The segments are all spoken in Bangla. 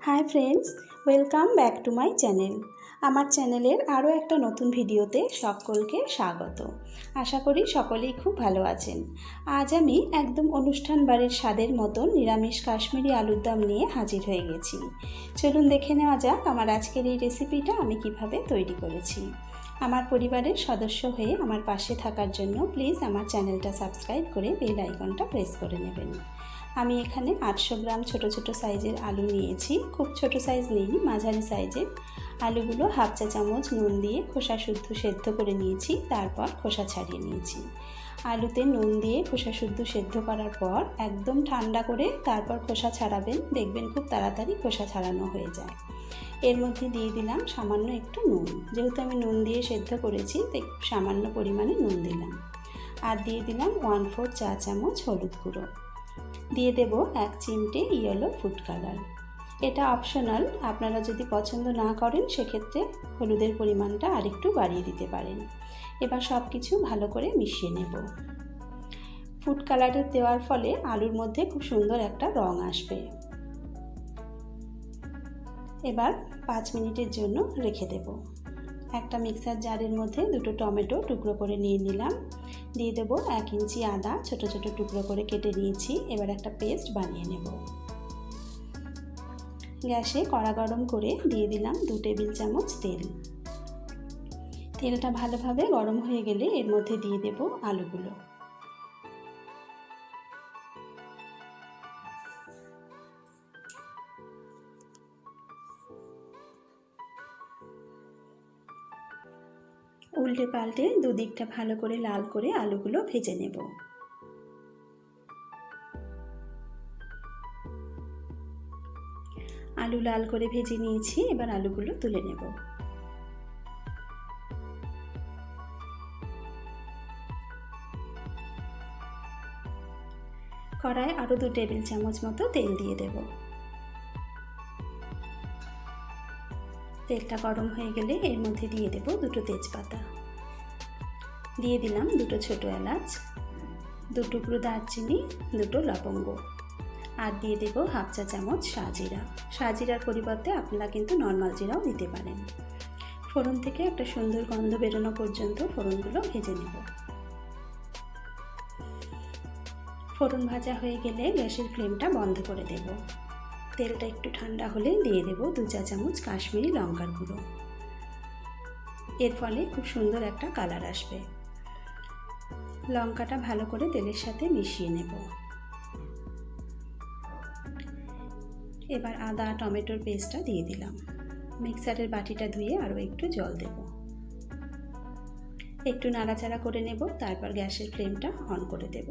Hi friends, welcome back to my channel. আমার চ্যানেলের আরও একটা নতুন ভিডিওতে সকলকে স্বাগত। আশা করি সকলেই খুব ভালো আছেন। আজ আমি একদম অনুষ্ঠান বাড়ির স্বাদের মতন নিরামিষ কাশ্মীরি আলুর দম নিয়ে হাজির হয়ে গেছি। চলুন দেখে নেওয়া যাক আমার আজকের এই রেসিপিটা আমি কিভাবে তৈরি করেছি। আমার পরিবারের সদস্য হয়ে আমার পাশে থাকার জন্য প্লিজ আমার চ্যানেলটা সাবস্ক্রাইব করে বেল আইকনটা প্রেস করে নেবেন। আমি এখানে 800 গ্রাম ছোট ছোট সাইজের আলু নিয়েছি। খুব ছোট সাইজ নিইনি, মাঝারি সাইজের। আলুগুলো হাফ চা চামচ নুন দিয়ে খোসা শুদ্ধ সেদ্ধ করে নিয়েছি, তারপর খোসা ছাড়িয়ে নিয়েছি। আলুতে নুন দিয়ে খোসা শুদ্ধ সেদ্ধ করার পর একদম ঠান্ডা করে তারপর খোসা ছাড়াবেন, দেখবেন খুব তাড়াতাড়ি খোসা ছাড়ানো হয়ে যায়। এর মধ্যে দিয়ে দিলাম সামান্য একটু নুন। যেহেতু আমি নুন দিয়ে সেদ্ধ করেছি তাই সামান্য পরিমাণে নুন দিলাম। আর দিয়ে দিলাম 1/4 চা চামচ হলুদ গুঁড়ো। দিয়ে দেব 1 চিমটে ইয়েলো ফুড কালার। এটা অপশনাল, আপনারা যদি পছন্দ না করেন সেক্ষেত্রে হলুদের পরিমাণটা আরেকটু বাড়িয়ে দিতে পারেন। এবার সব কিছু ভালো করে মিশিয়ে নেব। ফুড কালারের দেওয়ার ফলে আলুর মধ্যে খুব সুন্দর একটা রং আসবে। এবার 5 মিনিটের জন্য রেখে দেব। একটা মিক্সার জারের মধ্যে 2টো টমেটো টুকরো করে নিয়ে নিলাম। দিয়ে দেবো 1 ইঞ্চি আদা ছোট ছোট টুকরো করে কেটে নিয়েছি। এবার একটা পেস্ট বানিয়ে নেব। গ্যাসে কড়া গরম করে দিয়ে দিলাম 2 টেবিল চামচ তেল। তেলটা ভালোভাবে গরম হয়ে গেলে এর মধ্যে দিয়ে দেব আলুগুলো। উল্টে পাল্টে দুদিকটা ভালো করে লাল করে আলুগুলো ভেজে নেব। আলু লাল করে ভেজে নিয়েছি, এবার আলুগুলো তুলে নেব। কড়ায় আরও 2 টেবিল চামচ মতো তেল দিয়ে দেব। তেলটা গরম হয়ে গেলে এর মধ্যে দিয়ে দেব 2টো তেজপাতা। দিয়ে দিলাম 2টো ছোট এলাচ, 2 টুকরো দারচিনি, 2টো লবঙ্গ। আর দিয়ে দেব হাফ চা চামচ সাজিরা। সাজিরার পরিবর্তে আপনারা কিন্তু নর্মাল জিরাও দিতে পারেন। ফোড়ন থেকে একটা সুন্দর গন্ধ বেরোনো পর্যন্ত ফোড়নগুলো ভেজে নেব। ফোড়ন ভাজা হয়ে গেলে গ্যাসের ফ্লেমটা বন্ধ করে দেব। তেলটা একটু ঠান্ডা হলে দিয়ে দেব 2 চা চামচ কাশ্মীরি লঙ্কার গুঁড়ো। এর ফলে খুব সুন্দর একটা কালার আসবে। লঙ্কাটা ভালো করে তেলের সাথে মিশিয়ে নেব। এবার আদা টমেটোর পেস্টটা দিয়ে দিলাম। মিক্সারের বাটিটা ধুয়ে আরও একটু জল দেব। একটু নাড়াচাড়া করে নেব, তারপর গ্যাসের ফ্লেমটা অন করে দেব।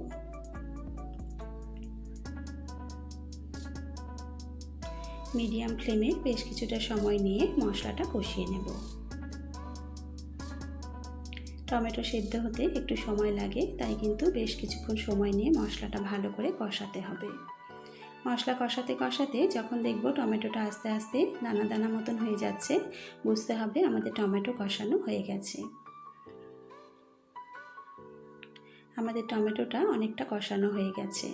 মিডিয়াম ফ্লেমে বেশ কিছুটা সময় নিয়ে মশলাটা কষিয়ে নেব। টমেটো সেদ্ধ হতে একটু সময় লাগে, তাই কিন্তু বেশ কিছুক্ষণ সময় নিয়ে মশলাটা ভালো করে কষাতে হবে। মশলা কষাতে কষাতে যখন দেখব টমেটোটা আস্তে আস্তে দানা দানা মতন হয়ে যাচ্ছে, বুঝতে হবে আমাদের টমেটো কষানো হয়ে গেছে। আমাদের টমেটোটা অনেকটা কষানো হয়ে গেছে।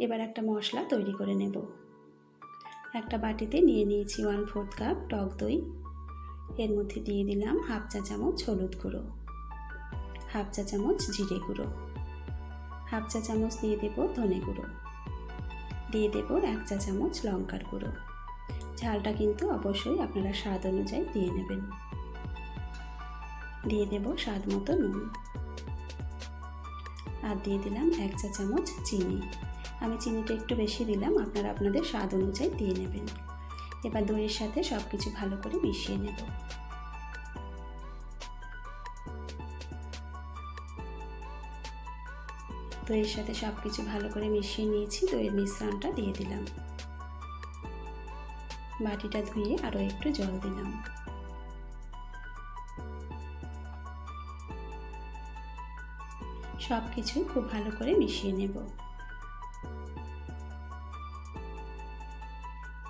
এবার একটা মশলা তৈরি করে নেব। একটা বাটিতে নিয়ে নিয়েছি 1/4 কাপ টক দই। এর মধ্যে দিয়ে দিলাম হাফ চা চামচ হলুদ গুঁড়ো, হাফ চা চামচ জিরে গুঁড়ো, হাফ চা চামচ দিয়ে দেব ধনে গুঁড়ো, দিয়ে দেব 1 চা চামচ লঙ্কার গুঁড়ো। ঝালটা কিন্তু অবশ্যই আপনারা স্বাদ অনুযায়ী দিয়ে নেবেন। দিয়ে দেব স্বাদ মতো নুন। আর দিয়ে দিলাম 1 চা চামচ চিনি। আমি চিনিটা একটু বেশি দিলাম, আপনারা আপনাদের স্বাদ অনুযায়ী দিয়ে নেবেন। এবার দইয়ের সাথে সব কিছু ভালো করে মিশিয়ে নেব। দইয়ের সাথে সব কিছু ভালো করে মিশিয়ে নিয়েছি। দইয়ের মিশ্রণটা দিয়ে দিলাম। বাটিটা ধুয়ে আরও একটু জল দিলাম। সব কিছু খুব ভালো করে মিশিয়ে নেব।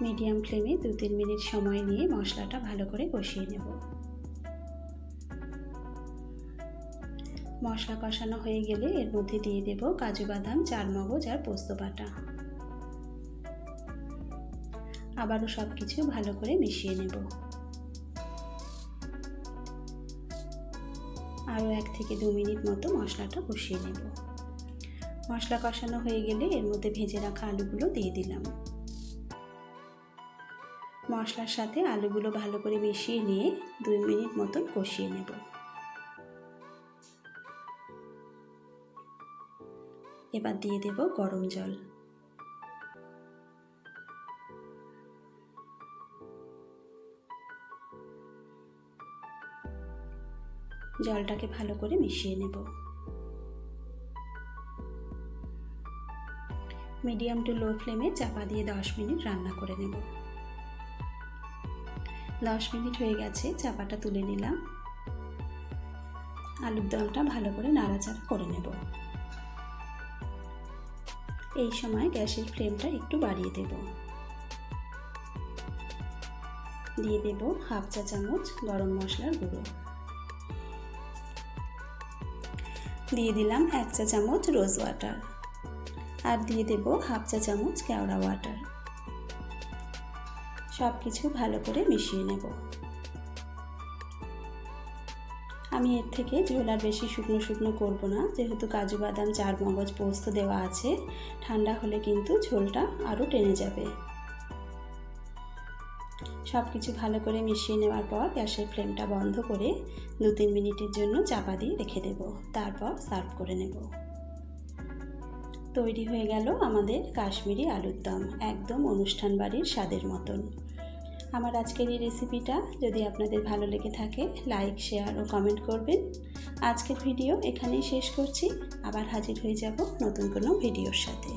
মিডিয়াম ফ্লেমে 2-3 মিনিট সময় নিয়ে মশলাটা ভালো করে কষিয়ে নেব। মশলা কষানো হয়ে গেলে এর মধ্যে দিয়ে দেব কাজু বাদাম, চারমগজ আর পোস্ত বাটা। আবারও সব কিছু ভালো করে মিশিয়ে নেব। আরও 1 থেকে 2 মিনিট মতো মশলাটা কষিয়ে নেব। মশলা কষানো হয়ে গেলে এর মধ্যে ভেজে রাখা আলুগুলো দিয়ে দিলাম। মশলার সাথে আলুগুলো ভালো করে মিশিয়ে নিয়ে 2 মিনিট মতন কষিয়ে নেব। এবার দিয়ে দেব গরম জল। জলটাকে ভালো করে মিশিয়ে নেব। মিডিয়াম টু লো ফ্লেমে চাপা দিয়ে 10 মিনিট রান্না করে নেব। 10 মিনিট হয়ে গেছে, চাপাটা তুলে নিলাম। আলুর দমটা ভালো করে নাড়াচাড়া করে নেব। এই সময় গ্যাসের ফ্লেমটা একটু বাড়িয়ে দেব। দিয়ে দেব হাফ চা চামচ গরম মশলার গুঁড়ো। দিয়ে দিলাম 1 চা চামচ রোজ ওয়াটার। আর দিয়ে দেব হাফ চা চামচ কেওড়া ওয়াটার। সব কিছু ভালো করে মিশিয়ে নেব। আমি এর থেকে ঝোল আর বেশি শুকনো শুকনো করব না, যেহেতু কাজু বাদাম, চার মগজ, পোস্ত দেওয়া আছে। ঠান্ডা হলে কিন্তু ঝোলটা আরও টেনে যাবে। সব কিছু ভালো করে মিশিয়ে নেওয়ার পর গ্যাসের ফ্লেমটা বন্ধ করে 2-3 মিনিটের জন্য চাপা দিয়ে রেখে দেব। তারপর সার্ভ করে নেব। তৈরি হয়ে গেল আমাদের কাশ্মীরি আলুর দম, একদম অনুষ্ঠান বাড়ির স্বাদের মতন। আমার আজকের এই রেসিপিটা যদি আপনাদের ভালো লেগে থাকে, লাইক, শেয়ার ও কমেন্ট করবেন। আজকের ভিডিও এখানেই শেষ করছি। আবার হাজির হয়ে যাব নতুন কোনো ভিডিওর সাথে।